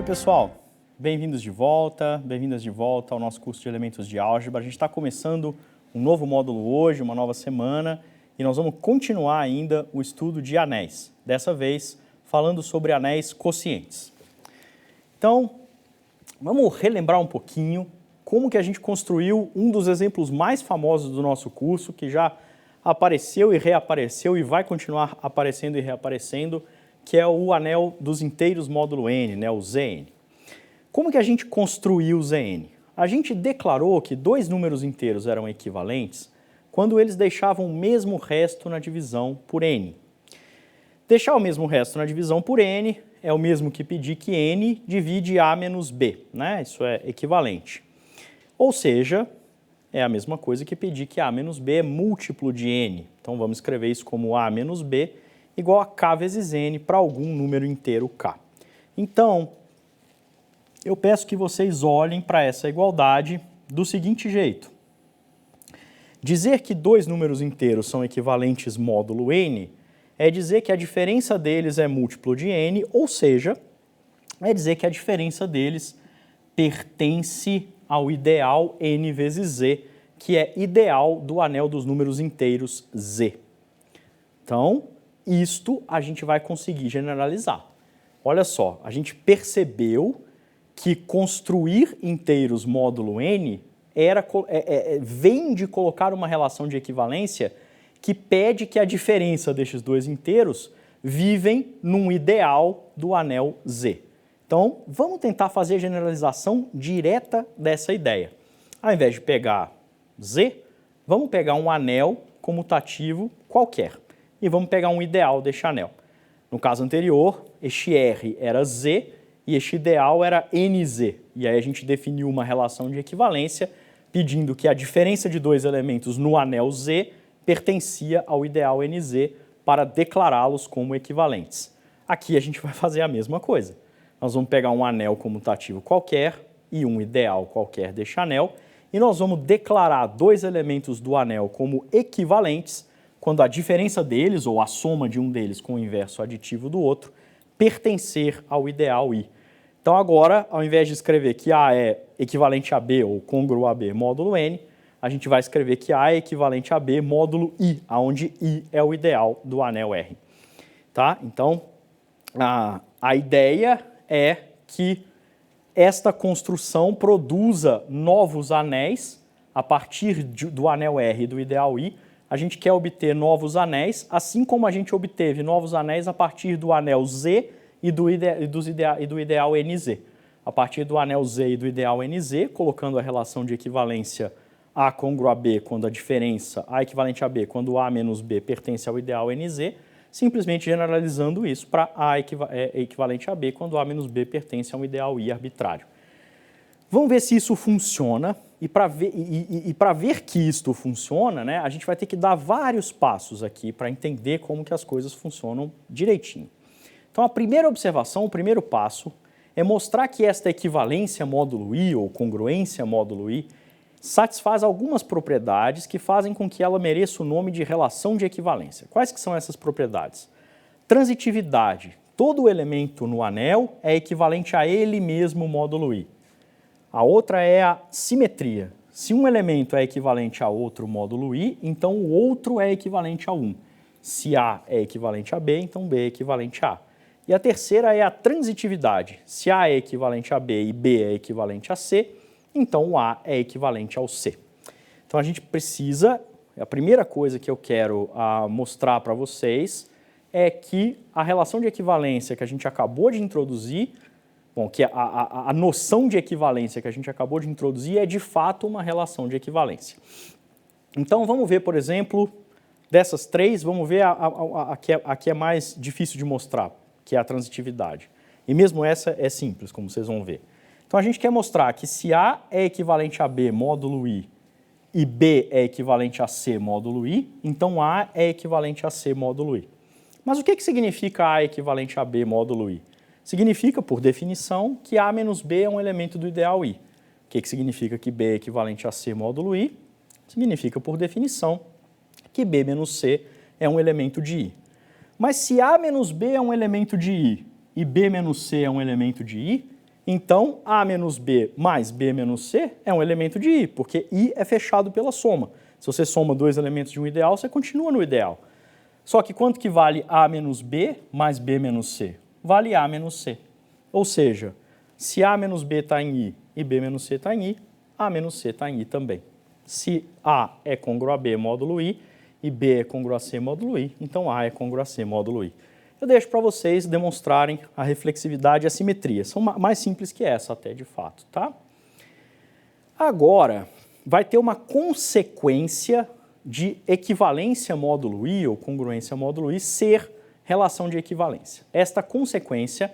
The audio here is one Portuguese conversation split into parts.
Oi, pessoal. Bem-vindos de volta, bem-vindas de volta ao nosso curso de Elementos de Álgebra. A gente está começando um novo módulo hoje, uma nova semana, e nós vamos continuar ainda o estudo de anéis, dessa vez falando sobre anéis quocientes. Então, vamos relembrar um pouquinho como que a gente construiu um dos exemplos mais famosos do nosso curso, que já apareceu e reapareceu e vai continuar aparecendo e reaparecendo, que é o anel dos inteiros módulo n, né, o Zn. Como que a gente construiu o Zn? A gente declarou que dois números inteiros eram equivalentes quando eles deixavam o mesmo resto na divisão por n. Deixar o mesmo resto na divisão por n é o mesmo que pedir que n divide a menos b, né? Isso é equivalente. Ou seja, é a mesma coisa que pedir que a menos b é múltiplo de n. Então vamos escrever isso como a menos b igual a k vezes n para algum número inteiro k. Então, eu peço que vocês olhem para essa igualdade do seguinte jeito. Dizer que dois números inteiros são equivalentes módulo n é dizer que a diferença deles é múltiplo de n, ou seja, é dizer que a diferença deles pertence ao ideal n vezes z, que é ideal do anel dos números inteiros z. Então, isto a gente vai conseguir generalizar. Olha só, a gente percebeu que construir inteiros módulo n vem de colocar uma relação de equivalência que pede que a diferença destes dois inteiros vivem num ideal do anel z. Então, vamos tentar fazer a generalização direta dessa ideia. Ao invés de pegar z, vamos pegar um anel comutativo qualquer e vamos pegar um ideal deste anel. No caso anterior, este R era z e este ideal era nz. E aí a gente definiu uma relação de equivalência pedindo que a diferença de dois elementos no anel z pertencia ao ideal nz para declará-los como equivalentes. Aqui a gente vai fazer a mesma coisa. Nós vamos pegar um anel comutativo qualquer e um ideal qualquer deste anel e nós vamos declarar dois elementos do anel como equivalentes quando a diferença deles, ou a soma de um deles com o inverso aditivo do outro, pertencer ao ideal I. Então agora, ao invés de escrever que A é equivalente a B ou congruo a B módulo N, a gente vai escrever que A é equivalente a B módulo I, onde I é o ideal do anel R. Tá? Então, a ideia é que esta construção produza novos anéis a partir do anel R e do ideal I. A gente quer obter novos anéis, assim como a gente obteve novos anéis a partir do anel Z e do ideal NZ. A partir do anel Z e do ideal NZ, colocando a relação de equivalência A congruo a B quando a diferença A equivalente a B quando A menos B pertence ao ideal NZ, simplesmente generalizando isso para A equivalente a B quando A menos B pertence a um ideal I arbitrário. Vamos ver se isso funciona, e para ver que isto funciona, né, a gente vai ter que dar vários passos aqui para entender como que as coisas funcionam direitinho. Então a primeira observação, o primeiro passo, é mostrar que esta equivalência módulo I, ou congruência módulo I, satisfaz algumas propriedades que fazem com que ela mereça o nome de relação de equivalência. Quais que são essas propriedades? Transitividade. Todo elemento no anel é equivalente a ele mesmo módulo I. A outra é a simetria. Se um elemento é equivalente a outro módulo I, então o outro é equivalente a 1. Se A é equivalente a B, então B é equivalente a A. E a terceira é a transitividade. Se A é equivalente a B e B é equivalente a C, então o A é equivalente ao C. Então a gente precisa, a primeira coisa que eu quero mostrar para vocês é que a relação de equivalência que a gente acabou de introduzir, que a noção de equivalência que a gente acabou de introduzir é de fato uma relação de equivalência. Então vamos ver, por exemplo, dessas três, vamos ver a que é mais difícil de mostrar, que é a transitividade. E mesmo essa é simples, como vocês vão ver. Então a gente quer mostrar que se A é equivalente a B módulo I e B é equivalente a C módulo I, então A é equivalente a C módulo I. Mas o que significa A equivalente a B módulo I? Significa, por definição, que A menos B é um elemento do ideal I. O que significa que B é equivalente a C módulo I? Significa, por definição, que B menos C é um elemento de I. Mas se A menos B é um elemento de I e B menos C é um elemento de I, Então, A menos B mais B menos C é um elemento de I, porque I é fechado pela soma. Se você soma dois elementos de um ideal, você continua no ideal. Só que quanto que vale A menos B mais B menos C? Vale A menos C. Ou seja, se A menos B está em I e B menos C está em I, A menos C está em I também. Se A é congruo a B módulo I e B é congruo a C módulo I, então A é congruo a C módulo I. Eu deixo para vocês demonstrarem a reflexividade e a simetria. São mais simples que essa até, de fato, tá? Agora, vai ter uma consequência de equivalência módulo I ou congruência módulo I ser relação de equivalência. Esta consequência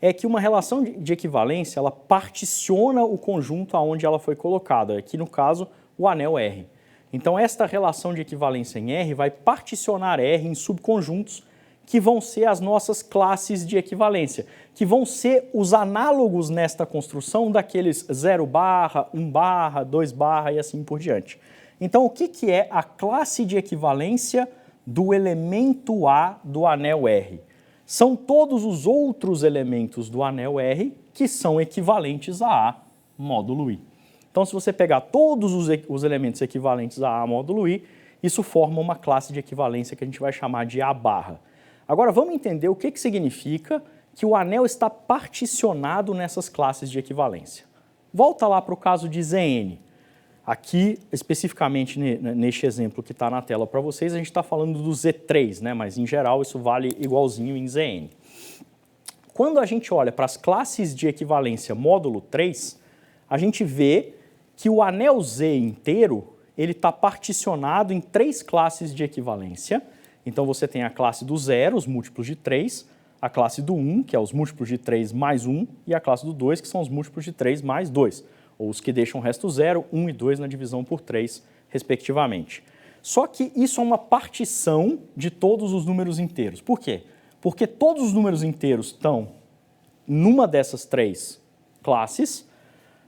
é que uma relação de equivalência, ela particiona o conjunto aonde ela foi colocada, aqui no caso, o anel R. Então, esta relação de equivalência em R vai particionar R em subconjuntos que vão ser as nossas classes de equivalência, que vão ser os análogos nesta construção daqueles 0 barra, 1 barra, 2 barra e assim por diante. Então, o que é a classe de equivalência do elemento A do anel R? São todos os outros elementos do anel R que são equivalentes a A módulo I. Então, se você pegar todos os elementos equivalentes a A módulo I, isso forma uma classe de equivalência que a gente vai chamar de A barra. Agora, vamos entender o que significa que o anel está particionado nessas classes de equivalência. Volta lá para o caso de Zn. Aqui, especificamente neste exemplo que está na tela para vocês, a gente está falando do Z3, né? Mas em geral isso vale igualzinho em Zn. Quando a gente olha para as classes de equivalência módulo 3, a gente vê que o anel Z inteiro ele está particionado em 3 classes de equivalência. Então você tem a classe do 0, os múltiplos de 3, a classe do 1, que é os múltiplos de 3 mais 1, e a classe do 2, que são os múltiplos de 3 mais 2, ou os que deixam o resto 0, 1 e 2 na divisão por 3, respectivamente. Só que isso é uma partição de todos os números inteiros. Por quê? Porque todos os números inteiros estão numa dessas 3 classes,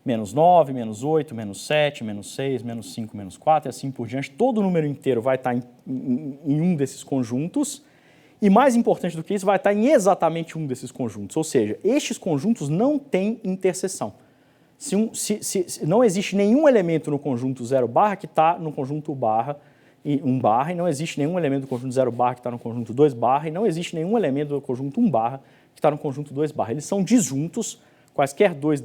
menos 9, menos 8, menos 7, menos 6, menos 5, menos 4 e assim por diante. Todo número inteiro vai estar em um desses conjuntos e, mais importante do que isso, vai estar em exatamente um desses conjuntos. Ou seja, estes conjuntos não têm interseção. Se não existe nenhum elemento no conjunto 0 barra que está no conjunto barra e 1 barra, e não existe nenhum elemento do conjunto 0 barra que está no conjunto 2 barra, e não existe nenhum elemento do conjunto 1 barra que está no conjunto 2 barra. Eles são disjuntos. Quaisquer dois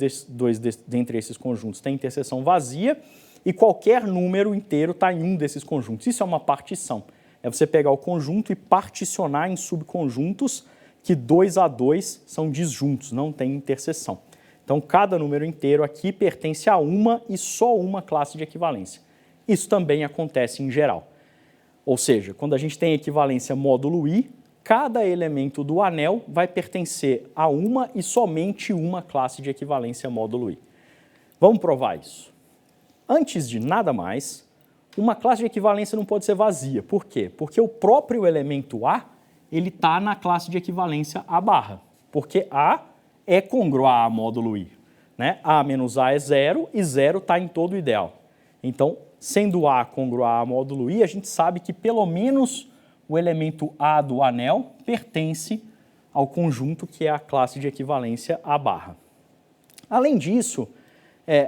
dentre esses conjuntos têm interseção vazia e qualquer número inteiro está em um desses conjuntos. Isso é uma partição. É você pegar o conjunto e particionar em subconjuntos que 2 a 2 são disjuntos, não tem interseção. Então, cada número inteiro aqui pertence a uma e só uma classe de equivalência. Isso também acontece em geral. Ou seja, quando a gente tem equivalência módulo I, cada elemento do anel vai pertencer a uma e somente uma classe de equivalência módulo I. Vamos provar isso. Antes de nada mais, uma classe de equivalência não pode ser vazia. Por quê? Porque o próprio elemento A ele está na classe de equivalência A barra, porque A é congruo a A módulo I. Né? A menos A é 0 e 0 está em todo o ideal. Então, sendo A congruo a A módulo I, a gente sabe que pelo menos o elemento A do anel pertence ao conjunto que é a classe de equivalência A barra. Além disso,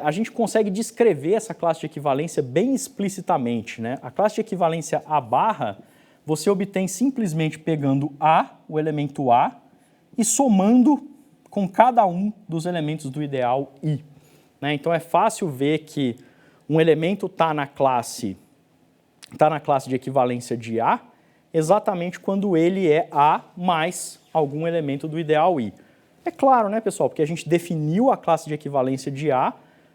a gente consegue descrever essa classe de equivalência bem explicitamente. Né? A classe de equivalência A barra você obtém simplesmente pegando A, o elemento A, e somando com cada um dos elementos do ideal I. Né? Então é fácil ver que um elemento está na classe de equivalência de A, exatamente quando ele é A mais algum elemento do ideal I. É claro, né, pessoal, porque a gente definiu a classe de equivalência de A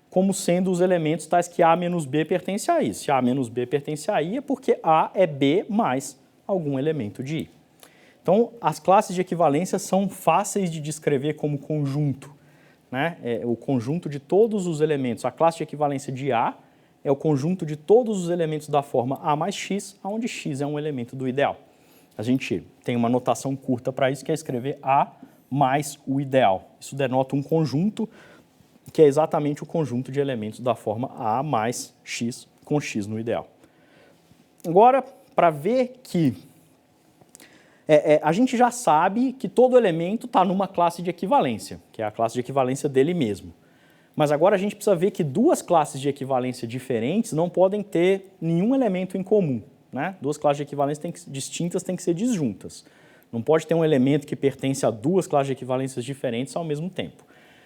como sendo os elementos tais que A menos B pertence a I. Se A menos B pertence a I é porque A é B mais algum elemento de I. Então, as classes de equivalência são fáceis de descrever como conjunto. Né? É o conjunto de todos os elementos. A classe de equivalência de A é o conjunto de todos os elementos da forma A mais X, onde X é um elemento do ideal. A gente tem uma notação curta para isso, que é escrever A mais o ideal. Isso denota um conjunto, que é exatamente o conjunto de elementos da forma A mais X, com X no ideal. Agora, para ver que A gente já sabe que todo elemento está numa classe de equivalência, que é a classe de equivalência dele mesmo. Mas agora a gente precisa ver que duas classes de equivalência diferentes não podem ter nenhum elemento em comum, né? Duas classes de equivalência distintas têm que ser disjuntas. Não pode ter um elemento que pertence a duas classes de equivalências diferentes ao mesmo tempo.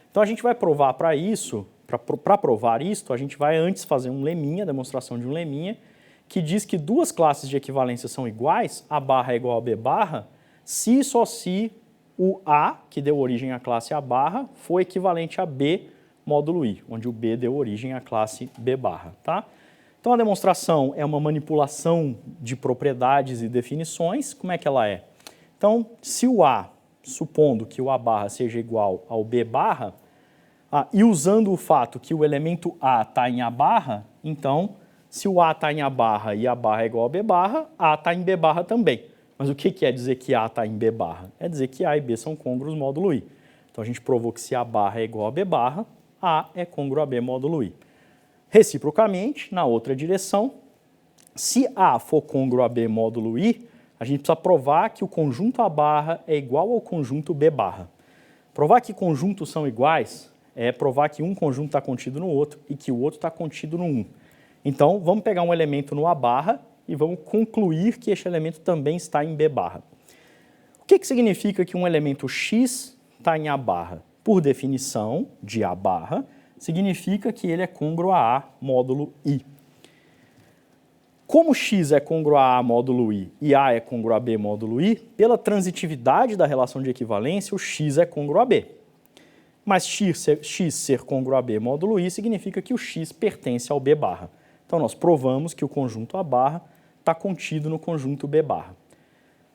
Então a gente vai provar para isso, para provar isso, a gente vai antes fazer um leminha, demonstração de um leminha, que diz que duas classes de equivalência são iguais, A barra é igual a B barra, se e só se o A, que deu origem à classe A barra, for equivalente a B módulo I, onde o B deu origem à classe B barra, tá? Então a demonstração é uma manipulação de propriedades e definições. Como é que ela é? Então, se o A, supondo que o A barra seja igual ao B barra, e usando o fato que o elemento A está em A barra, então, se o A está em A barra e A barra é igual a B barra, A está em B barra também. Mas o que quer dizer que A está em B barra? É dizer que A e B são côngruos módulo I. Então a gente provou que se A barra é igual a B barra, A é côngruo a B módulo I. Reciprocamente, na outra direção, se A for côngruo a B módulo I, a gente precisa provar que o conjunto A barra é igual ao conjunto B barra. Provar que conjuntos são iguais é provar que um conjunto está contido no outro e que o outro está contido no um. Então, vamos pegar um elemento no A barra e vamos concluir que este elemento também está em B barra. O que significa que um elemento X está em A barra? Por definição de A barra, significa que ele é côngruo a A módulo I. Como X é côngruo a A módulo I e A é côngruo a B módulo I, pela transitividade da relação de equivalência, o X é côngruo a B. Mas X ser côngruo a B módulo I significa que o X pertence ao B barra. Então, nós provamos que o conjunto A barra está contido no conjunto B barra.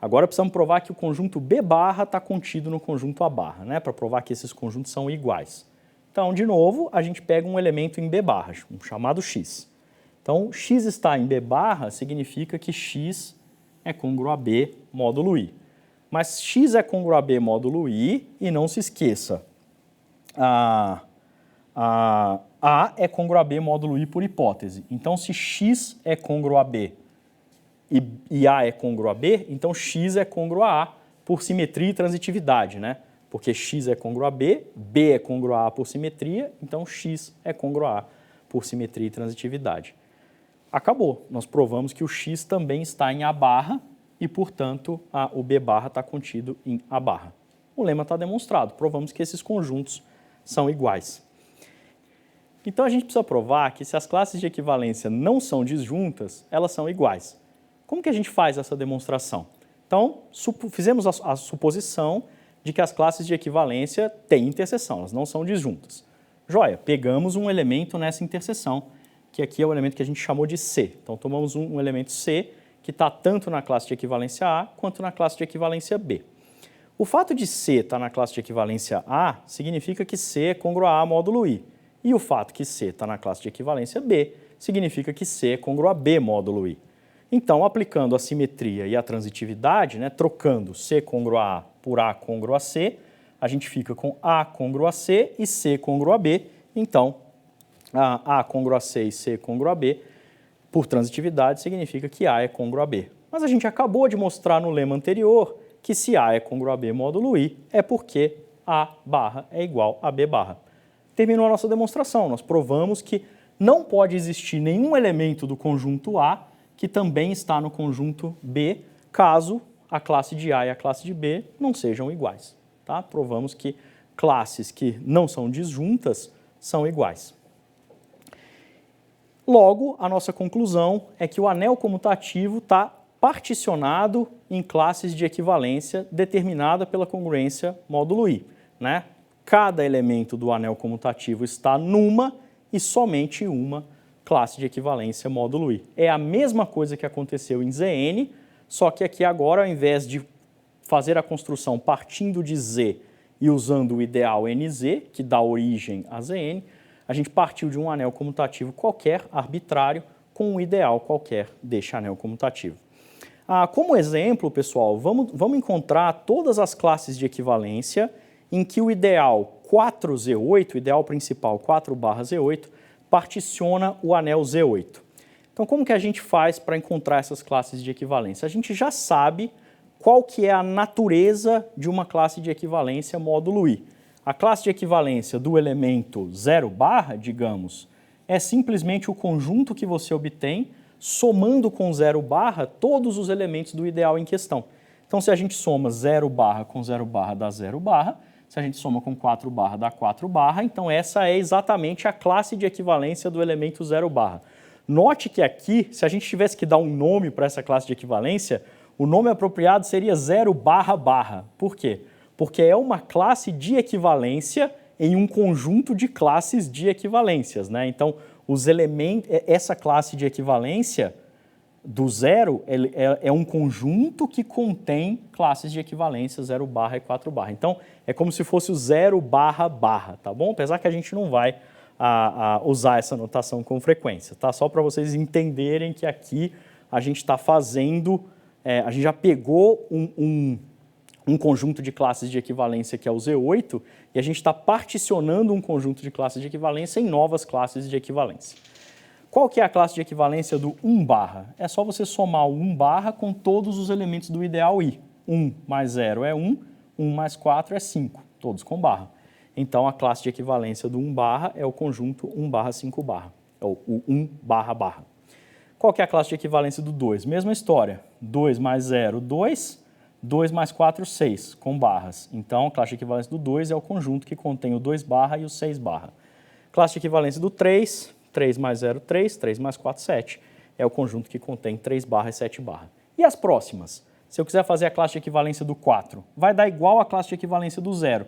Agora, precisamos provar que o conjunto B barra está contido no conjunto A barra, né? Para provar que esses conjuntos são iguais. Então, de novo, a gente pega um elemento em B barra, um chamado X. Então, X está em B barra significa que X é côngruo a B módulo I. Mas X é côngruo a B módulo I e não se esqueça, A é côngruo a B módulo I por hipótese. Então, se X é côngruo a B e A é côngruo a B, então X é côngruo a A por simetria e transitividade, né? Porque X é côngruo a B, B é côngruo a A por simetria, então X é côngruo a A por simetria e transitividade. Acabou. Nós provamos que o X também está em A barra e, portanto, o B barra está contido em A barra. O lema está demonstrado. Provamos que esses conjuntos são iguais. Então, a gente precisa provar que se as classes de equivalência não são disjuntas, elas são iguais. Como que a gente faz essa demonstração? Então, fizemos a suposição de que as classes de equivalência têm interseção, elas não são disjuntas. Joia, pegamos um elemento nessa interseção, que aqui é o elemento que a gente chamou de C. Então, tomamos um elemento C, que está tanto na classe de equivalência A, quanto na classe de equivalência B. O fato de C estar na classe de equivalência A, significa que C é côngruo a A módulo I. E o fato que C está na classe de equivalência B, significa que C é côngruo a B módulo I. Então, aplicando a simetria e a transitividade, né, trocando C côngruo a A por A côngruo a C, a gente fica com A côngruo a C e C côngruo a B. Então, A côngruo a C e C côngruo a B, por transitividade, significa que A é côngruo a B. Mas a gente acabou de mostrar no lema anterior que se A é côngruo a B módulo I, é porque A barra é igual a B barra. Terminou a nossa demonstração. Nós provamos que não pode existir nenhum elemento do conjunto A que também está no conjunto B, caso a classe de A e a classe de B não sejam iguais. Tá? Provamos que classes que não são disjuntas são iguais. Logo, a nossa conclusão é que o anel comutativo está particionado em classes de equivalência determinada pela congruência módulo I, né? Cada elemento do anel comutativo está numa e somente uma classe de equivalência módulo I. É a mesma coisa que aconteceu em Zn, só que aqui agora, ao invés de fazer a construção partindo de Z e usando o ideal NZ, que dá origem a Zn, a gente partiu de um anel comutativo qualquer, arbitrário, com um ideal qualquer deste anel comutativo. Como exemplo, pessoal, vamos encontrar todas as classes de equivalência em que o ideal 4Z8, o ideal principal 4/Z8, particiona o anel Z8. Então, como que a gente faz para encontrar essas classes de equivalência? A gente já sabe qual que é a natureza de uma classe de equivalência módulo I. A classe de equivalência do elemento 0 barra, digamos, é simplesmente o conjunto que você obtém somando com 0 barra todos os elementos do ideal em questão. Então, se a gente soma 0 barra com 0 barra dá 0 barra, se a gente soma com 4 barra dá 4 barra, então essa é exatamente a classe de equivalência do elemento 0 barra. Note que aqui, se a gente tivesse que dar um nome para essa classe de equivalência, o nome apropriado seria 0 barra barra. Por quê? Porque é uma classe de equivalência em um conjunto de classes de equivalências, né? Então, essa classe de equivalência do zero é um conjunto que contém classes de equivalência 0 barra e 4 barra. Então, é como se fosse o 0 barra barra, tá bom? Apesar que a gente não vai usar essa notação com frequência, tá? Só para vocês entenderem que aqui a gente está fazendo, a gente já pegou um conjunto de classes de equivalência que é o Z8 e a gente está particionando um conjunto de classes de equivalência em novas classes de equivalência. Qual que é a classe de equivalência do 1 barra? É só você somar o 1 barra com todos os elementos do ideal I. 1 mais 0 é 1, 1 mais 4 é 5, todos com barra. Então, a classe de equivalência do 1 barra é o conjunto 1 barra 5 barra, ou o 1 barra barra. Qual que é a classe de equivalência do 2? Mesma história. 2 mais 0, 2. 2 mais 4, 6, com barras. Então, a classe de equivalência do 2 é o conjunto que contém o 2 barra e o 6 barra. Classe de equivalência do 3, 3 mais 0, 3, 3 mais 4, 7. É o conjunto que contém 3 barra e 7 barra. E as próximas? Se eu quiser fazer a classe de equivalência do 4, vai dar igual à classe de equivalência do 0.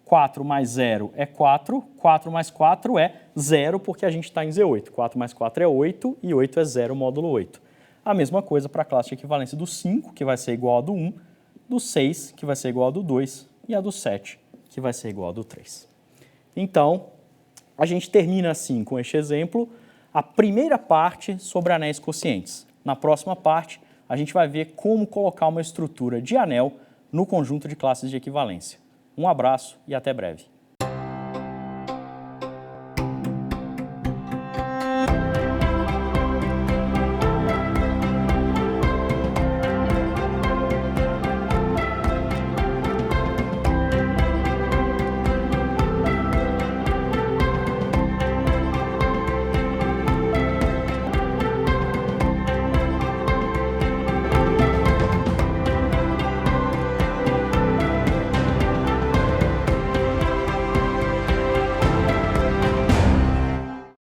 4 mais 0 é 4, 4 mais 4 é 0, porque a gente está em Z8. 4 mais 4 é 8 e 8 é 0 módulo 8. A mesma coisa para a classe de equivalência do 5, que vai ser igual a do 1, do 6, que vai ser igual a do 2, e a do 7, que vai ser igual a do 3. Então, a gente termina assim com este exemplo a primeira parte sobre anéis quocientes. Na próxima parte, a gente vai ver como colocar uma estrutura de anel no conjunto de classes de equivalência. Um abraço e até breve.